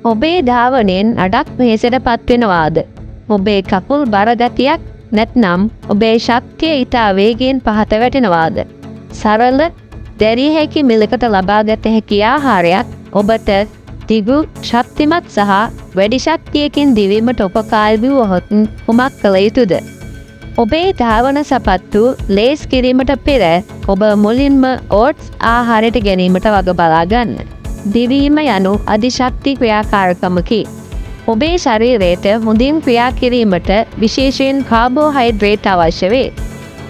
ඔබේ ධාවනයෙන් අඩක් වෙහෙසට පත්වෙනවාද? ඔබේ කකුල් බර ගතියක් නැත්නම් ඔබේ ශක්තිය ඉතා වේගයෙන් පහත වැටෙනවාද? සරල දැරිය හැකි මිලකට ලබාගත හැකි ආහාරයක් ඔබට දිගු ශක්තිමත් සහ වැඩි ශක්තියකින් දිවීමට උපකාරී වුවහොත් කුමක් කළ යුතුද? ඔබේ ධාවන සපත්තු ලේස් කිරීමට පෙර ඔබ මුලින්ම ඕට්ස් ආහාරයට ගැනීමට වග බලා ගන්න. දිවීම යනු අධිශක්ති ක්‍රියාකාරකමකි. ඔබේ ශරීරයට හොඳින් ක්‍රියා කිරීමට විශේෂයෙන් කාබෝහයිඩ්‍රේට් අවශ්‍ය වේ.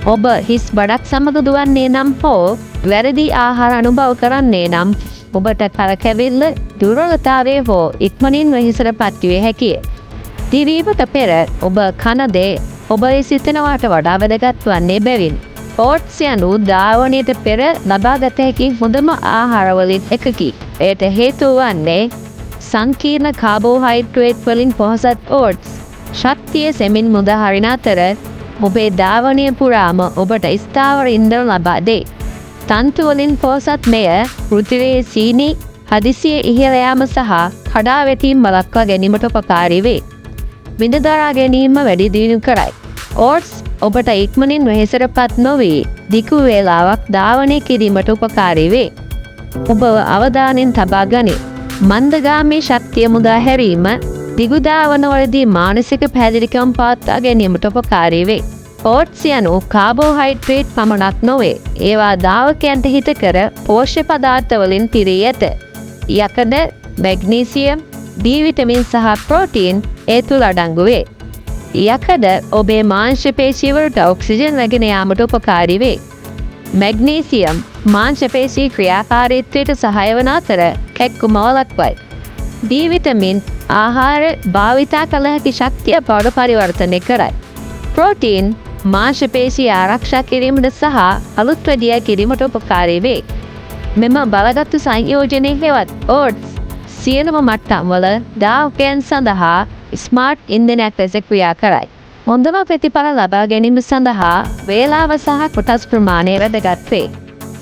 ඔබ හිස් බඩක් සමග දුවන්නේ නම් හෝ වැරදි ආහාර අනුභව කරන්නේ නම් ඔබට කරකැවිල්ල දුර්වලතාවය හෝ ඉක්මනින් වෙහෙසට පත්විය හැකිය. දිවීමට පෙර ඔබ කන දේ ඔබ සිතනවාට වඩා වැදගත් වන්නේ බැවින් ඕට්ස් යනු ධාවනයට පෙර ලබාගත හැකි හොඳම ආහාරවලින් එකකි. එයට හේතුව වන්නේ සංකීර්ණ කාබෝහයිඩ්‍රේට් වලින් පොහොසත් ඕට්ස් ශක්තිය සෙමින් මුදහරින අතර ඔබේ ධාවනය පුරාම ඔබට ස්ථාවර ඉන්ධන ලබා දේ. තන්තු වලින් පොහොසත් මෙය පෘථිවියේ සීනි හදිසියේ ඉහළ යාම සහ කඩා වැටීම් වළක්වා ගැනීමට උපකාරී වේ. විඳ දරා ගැනීම වැඩි දියුණු කරයි. ඕට්ස් ඔබට ඉක්මනින් වෙහෙසටපත් නොවී දිගු වේලාවක් ධාවනය කිරීමට උපකාරී වේ. ඔබ අවධානයෙන් තබා ගනී. මන්දගාමී ශක්තිය මුදා හැරීම දිගු ධාවනවලදී මානසික පැහැදිලිකම් පවත්වා ගැනීමට උපකාරී වේ. ඕට්ස් යනු කාබෝහයිඩ්‍රේට් පමණක් නොවේ. ඒවා ධාවකයන්ට හිතකර පෝෂ්‍ය පදාර්ථ වලින් පිරී ඇත. යකඩ, මැග්නීසියම්, D විටමින් සහ ප්‍රෝටීන් ඒ තුල අඩංගු වේ. යකඩ ඔබේ මාංශ පේශී වලට ඔක්සිජන් රැගෙන යාමට උපකාරී වේ. මැග්නීසියම් මාංශ පේශී ක්‍රියාකාරීත්වයට සහාය වන අතර කැක්කුම වළක්වයි. D විටමින් ආහාර භාවිතා කළ හැකි ශක්තිය බවට පරිවර්තනය කරයි. ප්‍රෝටීන් මාංශ පේශී ආරක්ෂා කිරීමට සහ අලුත් වැඩියා කිරීමට උපකාරී වේ. මෙම බලගත්තු සංයෝජනයේ හෙවත් ඕට්ස් සියලුම මට්ටම්වල ධාවකයන් සඳහා ස්මාර්ට් ඉන්ධනයක් ලෙස ක්‍රියා කරයි. හොඳම ප්‍රතිඵල ලබා ගැනීම සඳහා වේලාව සහ කොටස් ප්‍රමාණය වැදගත් වේ.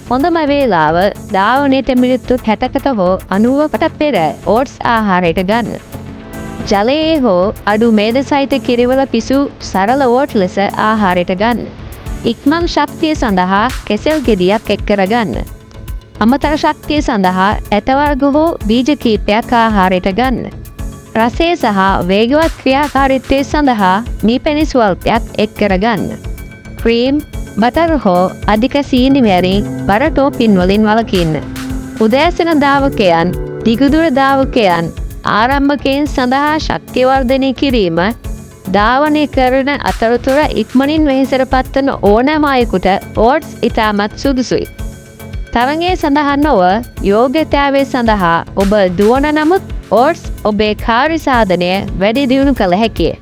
හොඳම වේලාව ධාවනයට මිනිත්තු 60කට හෝ 90කට පෙර ඕට්ස් ආහාරයට ගන්න. ජලයේ හෝ අඩු මේද සහිත කිරිවල පිසු සරල ඕට් ලෙස ආහාරයට ගන්න. ඉක්මන් ශක්තිය සඳහා කෙසෙල් ගෙඩියක් එක් කරගන්න. අමතර ශක්තිය සඳහා ඇට වර්ග හෝ බීජ කීපයක් ආහාරයට ගන්න. රසය සහ වේගවත් ක්‍රියාකාරීත්වය සඳහා මීපැණි ස්වල්පයක් එක් කරගන්න. ක්‍රීම්, බටර් හෝ අධික සීනි වැනි බර ටෝපින් වලින් වළකින්න. උදෑසන ධාවකයන්, දිගුදුර ධාවකයන්, ආරම්භකයන් සඳහා ශක්තිය වර්ධනය කිරීම ධාවනය කරන අතරතුර ඉක්මනින් වෙහෙසට පත්වන ඕනෑම අයෙකුට ඕට්ස් ඉතාමත් සුදුසුයි. තරඟයේ සඳහන් නොව යෝග්‍යතාවය සඳහා ඔබ දුවන නමුත් ඕට්ස් ඔබේ කාර්ය සාධනය වැඩි දියුණු කළ හැකිය.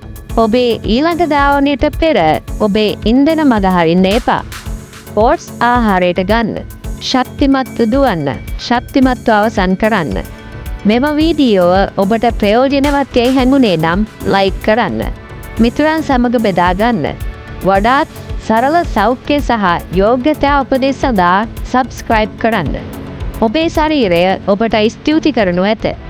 ඔබේ ඊළඟ ධාවනයට පෙර ඔබේ ඉන්ධන මගහරින්න එපා. ඕට්ස් ආහාරයට ගන්න. ශක්තිමත්ව දුවන්න. ශක්තිමත්ව අවසන් කරන්න. මෙම වීඩියෝව ඔබට ප්‍රයෝජනවත් යයි හැඟුණේ නම් ලයික් කරන්න. මිතුරන් සමග බෙදා ගන්න. වඩාත් සරල සෞඛ්‍ය සහ යෝග්‍යතා උපදෙස් සඳහා සබ්ස්ක්‍රයිබ් කරන්න. ඔබේ ශරීරය ඔබට ස්තුති කරනු ඇත.